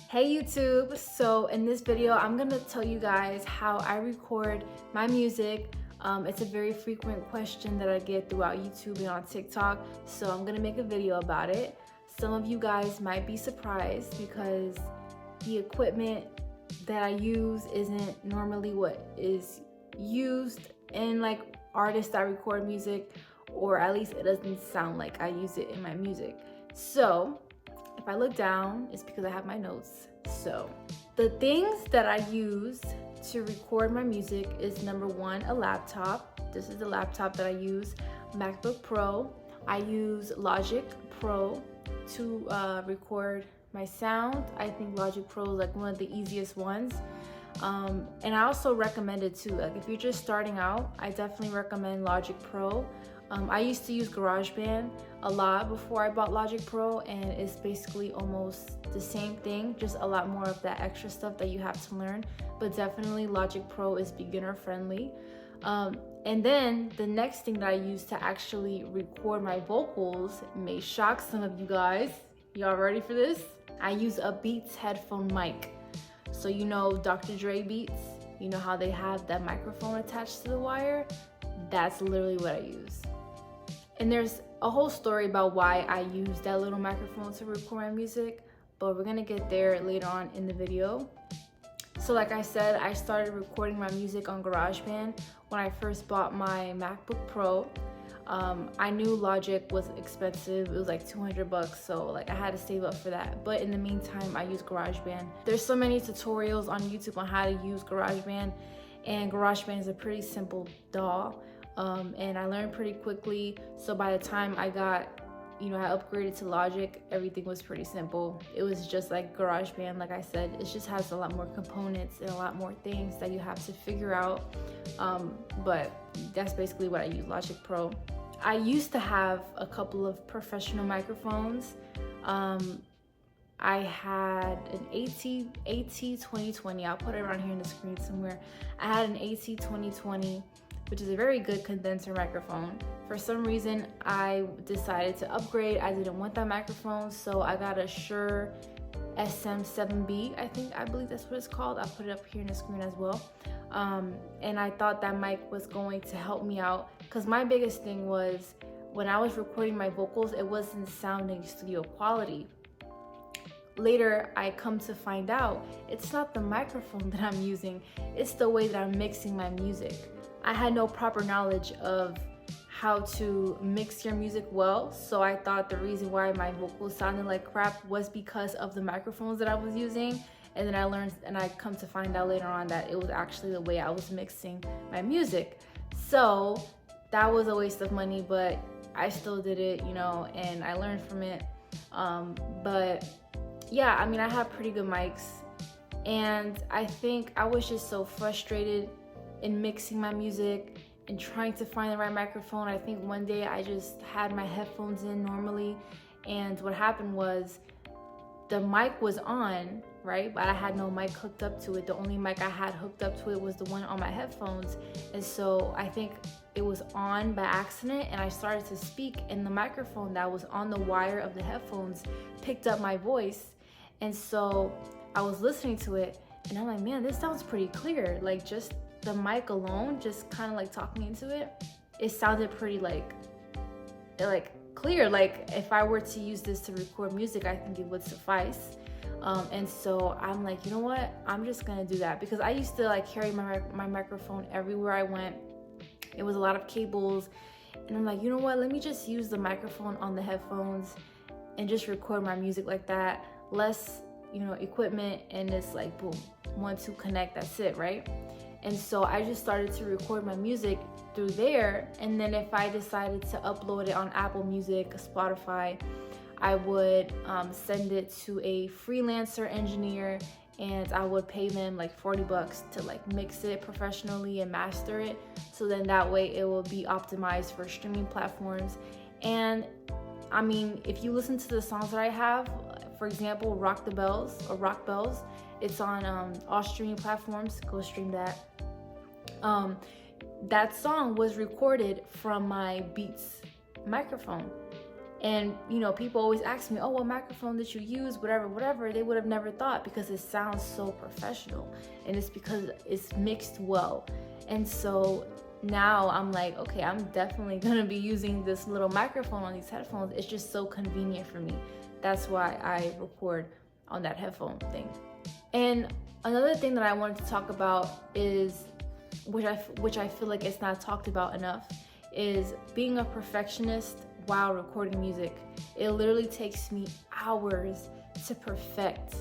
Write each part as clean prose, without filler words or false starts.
Hey YouTube! So in this video, I'm gonna tell you guys how I record my music. It's a very frequent question that I get throughout YouTube and on TikTok, so I'm gonna make a video about it. Some of you guys might be surprised because the equipment that I use isn't normally what is used in like artists that record music, or at least it doesn't sound like I use it in my music. So if I look down, it's because I have my notes. So the things that I use to record my music is number one, a laptop. This is the laptop that I use, MacBook Pro. I use Logic Pro to record my sound. I think Logic Pro is like one of the easiest ones. And I also recommend it too. Like if you're just starting out, I definitely recommend Logic Pro. I used to use GarageBand a lot before I bought Logic Pro, and it's basically almost the same thing, just a lot more of that extra stuff that you have to learn. But definitely Logic Pro is beginner friendly. And then the next thing that I use to actually record my vocals may shock some of you guys. Y'all ready for this? I use a Beats headphone mic. So you know Dr. Dre Beats, you know how they have that microphone attached to the wire? That's literally what I use. And there's a whole story about why I use that little microphone to record my music, but we're gonna get there later on in the video. So like I said, I started recording my music on GarageBand when I first bought my MacBook Pro. I knew Logic was expensive. It was like 200 bucks, so like I had to save up for that. But in the meantime, I use GarageBand. There's so many tutorials on YouTube on how to use GarageBand, and GarageBand is a pretty simple DAW. And I learned pretty quickly. So by the time I upgraded to Logic, everything was pretty simple. It was just like GarageBand, like I said, it just has a lot more components and a lot more things that you have to figure out. But that's basically what I use, Logic Pro. I used to have a couple of professional microphones. I had an AT2020. I'll put it around here on the screen somewhere. I had an AT2020, which is a very good condenser microphone. For some reason, I decided to upgrade. I didn't want that microphone, so I got a Shure SM7B, I believe that's what it's called. I'll put it up here on the screen as well. And I thought that mic was going to help me out, because my biggest thing was when I was recording my vocals, it wasn't sounding studio quality. Later, I come to find out it's not the microphone that I'm using, it's the way that I'm mixing my music. I had no proper knowledge of how to mix your music well, so I thought the reason why my vocals sounded like crap was because of the microphones that I was using. And then I learned, and I come to find out later on, that it was actually the way I was mixing my music. So that was a waste of money, but I still did it, and I learned from it. But yeah, I mean, I have pretty good mics, and I think I was just so frustrated in mixing my music and trying to find the right microphone. I think one day I just had my headphones in normally, and what happened was the mic was on, right? But I had no mic hooked up to it. The only mic I had hooked up to it was the one on my headphones. And so I think it was on by accident, and I started to speak, and the microphone that was on the wire of the headphones picked up my voice. And so I was listening to it, and I'm like, man, this sounds pretty clear. Like, just the mic alone, just kind of like talking into it, it sounded pretty like clear. Like if I were to use this to record music, I think it would suffice. And so I'm like, you know what? I'm just gonna do that, because I used to like carry my microphone everywhere I went. It was a lot of cables, and I'm like, you know what? Let me just use the microphone on the headphones and just record my music like that. Less, equipment, and it's like boom, 1, 2, connect. That's it, right? And so I just started to record my music through there. And then if I decided to upload it on Apple Music, Spotify, I would send it to a freelancer engineer, and I would pay them like 40 bucks to like mix it professionally and master it. So then that way it will be optimized for streaming platforms. And I mean, if you listen to the songs that I have, for example, Rock Bells, it's on all streaming platforms. Go stream that. That song was recorded from my Beats microphone. And people always ask me, oh, what microphone did you use, whatever. They would have never thought, because it sounds so professional, and it's because it's mixed well. And so now I'm like, okay, I'm definitely gonna be using this little microphone on these headphones. It's just so convenient for me. That's why I record on that headphone thing. And another thing that I wanted to talk about is, which I feel like it's not talked about enough, is being a perfectionist while recording music. It literally takes me hours to perfect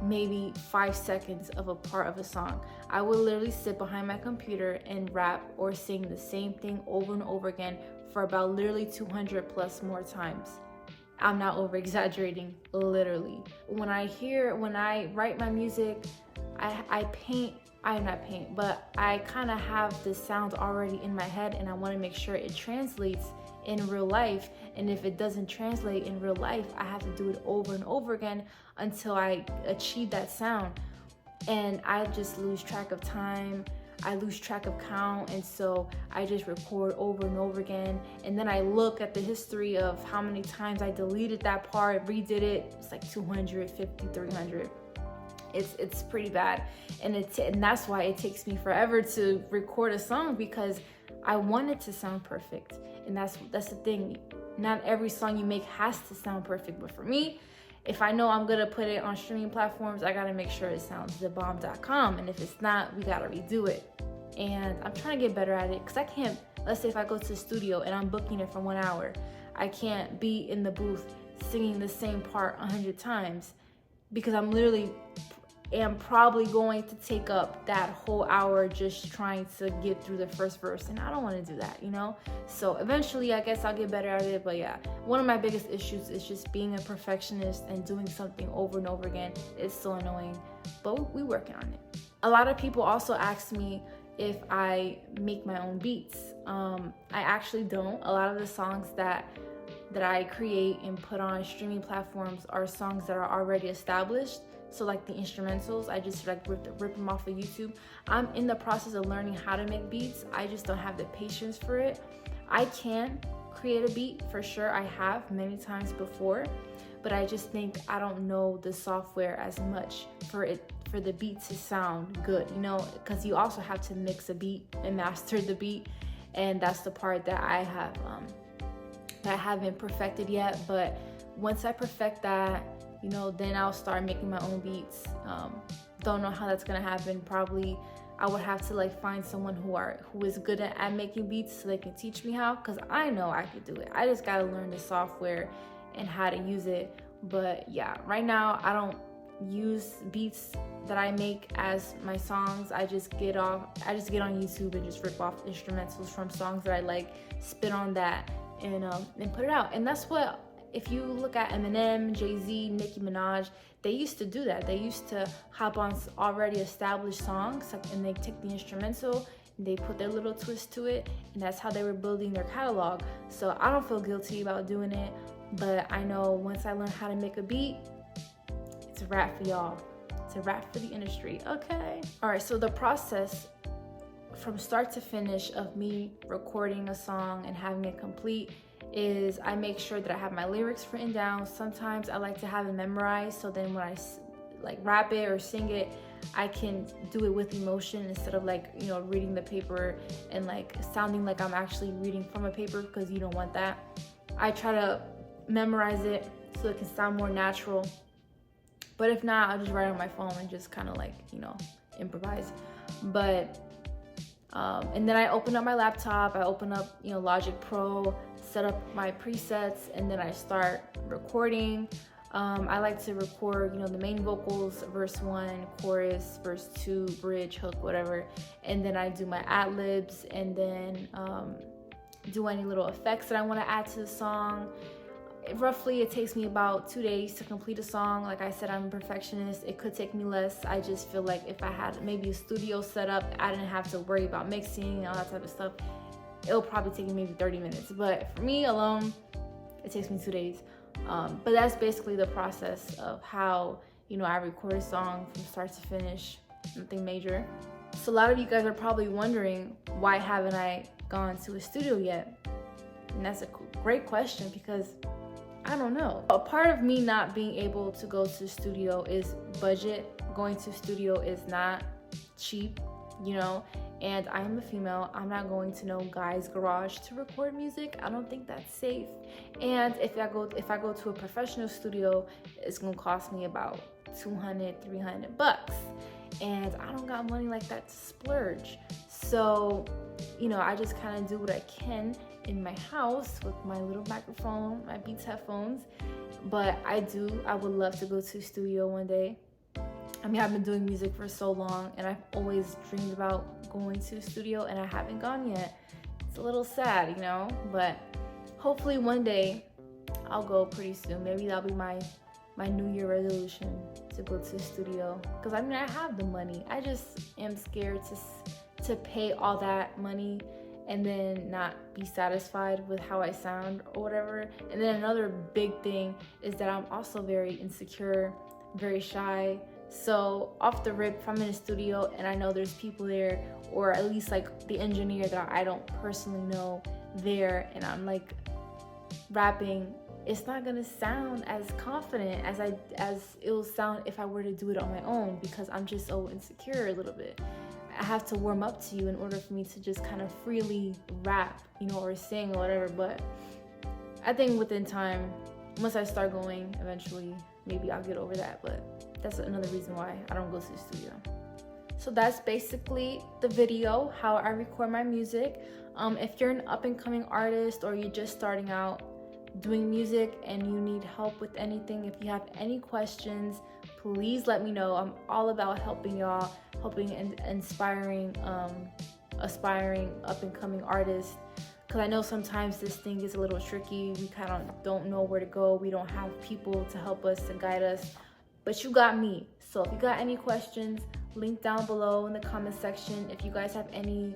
maybe 5 seconds of a part of a song. I will literally sit behind my computer and rap or sing the same thing over and over again for about literally 200 plus more times. I'm not over exaggerating, literally. When I write my music, I kind of have the sound already in my head, and I want to make sure it translates in real life. And if it doesn't translate in real life, I have to do it over and over again until I achieve that sound. And I just lose track of time. I lose track of count, and so I just record over and over again. And then I look at the history of how many times I deleted that part, redid it. It's like 250, 300. It's pretty bad, and that's why it takes me forever to record a song, because I want it to sound perfect. And that's the thing. Not every song you make has to sound perfect, but for me, if I know I'm gonna put it on streaming platforms, I gotta make sure it sounds thebomb.com. And if it's not, we gotta redo it. And I'm trying to get better at it, because I can't, let's say if I go to the studio and I'm booking it for 1 hour, I can't be in the booth singing the same part 100 times, because I'm literally am probably going to take up that whole hour just trying to get through the first verse, and I don't want to do that, So eventually I guess I'll get better at it. But yeah, one of my biggest issues is just being a perfectionist and doing something over and over again. It's so annoying, but we're working on it. A lot of people also ask me if I make my own beats. I actually don't. A lot of the songs that I create and put on streaming platforms are songs that are already established. So like the instrumentals, I just like rip them off of YouTube. I'm in the process of learning how to make beats. I just don't have the patience for it. I can create a beat for sure. I have many times before, but I just think I don't know the software as much for the beat to sound good, because you also have to mix a beat and master the beat, and that's the part that I haven't perfected yet. But once I perfect that, then I'll start making my own beats. Don't know how that's gonna happen. Probably I would have to find someone who is good at making beats so they can teach me how, because I know I could do it. I just gotta learn the software and how to use it. But yeah, right now I don't use beats that I make as my songs. I just get on YouTube and just rip off instrumentals from songs that I like, spit on that, and put it out. And that's what, if you look at Eminem, Jay-Z, Nicki Minaj, they used to do that. They used to hop on already established songs, and they take the instrumental and they put their little twist to it, and that's how they were building their catalog. So I don't feel guilty about doing it, but I know once I learn how to make a beat, it's a wrap for y'all. It's a wrap for the industry, okay? All right, so the process from start to finish of me recording a song and having it complete is I make sure that I have my lyrics written down. Sometimes I like to have it memorized, so then when I rap it or sing it, I can do it with emotion instead of reading the paper and sounding like I'm actually reading from a paper, because you don't want that. I try to memorize it so it can sound more natural. But if not, I'll just write on my phone and just kind of improvise. But and then I open up my laptop, I open up Logic Pro, set up my presets, and then I start recording. I like to record the main vocals, verse 1, chorus, verse 2, bridge, hook, whatever, and then I do my ad-libs, and then do any little effects that I want to add to the song. Roughly, it takes me about 2 days to complete a song. Like I said, I'm a perfectionist. It could take me less. I just feel like if I had maybe a studio set up, I didn't have to worry about mixing and all that type of stuff, it'll probably take me maybe 30 minutes. But for me alone, it takes me 2 days. But that's basically the process of how, I record a song from start to finish, nothing major. So a lot of you guys are probably wondering, why haven't I gone to a studio yet? And that's a great question because I don't know. A part of me not being able to go to the studio is budget. Going to studio is not cheap, you know, and I am a female. I'm not going to no guy's garage to record music. I don't think that's safe. And if I go to a professional studio, it's gonna cost me about $200-300, and I don't got money like that to splurge. So, you know, I just kind of do what I can in my house with my little microphone, my Beats headphones. But I would love to go to a studio one day. I mean, I've been doing music for so long and I've always dreamed about going to a studio and I haven't gone yet. It's a little sad, you know, but hopefully one day I'll go pretty soon. Maybe that'll be my New Year resolution, to go to the studio. Because I mean, I have the money. I just am scared to pay all that money and then not be satisfied with how I sound or whatever. And then another big thing is that I'm also very insecure, very shy. So off the rip, if I'm in a studio and I know there's people there, or at least like the engineer that I don't personally know there, and I'm like rapping, it's not gonna sound as confident as it will sound if I were to do it on my own, because I'm just so insecure a little bit. I have to warm up to you in order for me to just kind of freely rap, you know, or sing or whatever. But I think within time, once I start going, eventually, maybe I'll get over that. But that's another reason why I don't go to the studio. So that's basically the video, how I record my music. If you're an up-and-coming artist or you're just starting out doing music and you need help with anything, if you have any questions, please let me know. I'm all about helping y'all, helping and inspiring aspiring up-and-coming artists, because I know sometimes this thing is a little tricky. We kind of don't know where to go. We don't have people to help us, to guide us, but you got me. So if you got any questions, link down below in the comment section. If you guys have any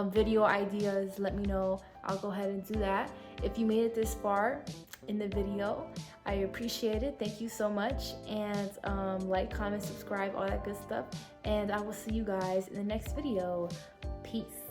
video ideas, let me know. I'll go ahead and do that. If you made it this far in the video, I appreciate it. Thank you so much. And like, comment, subscribe, all that good stuff. And I will see you guys in the next video. Peace.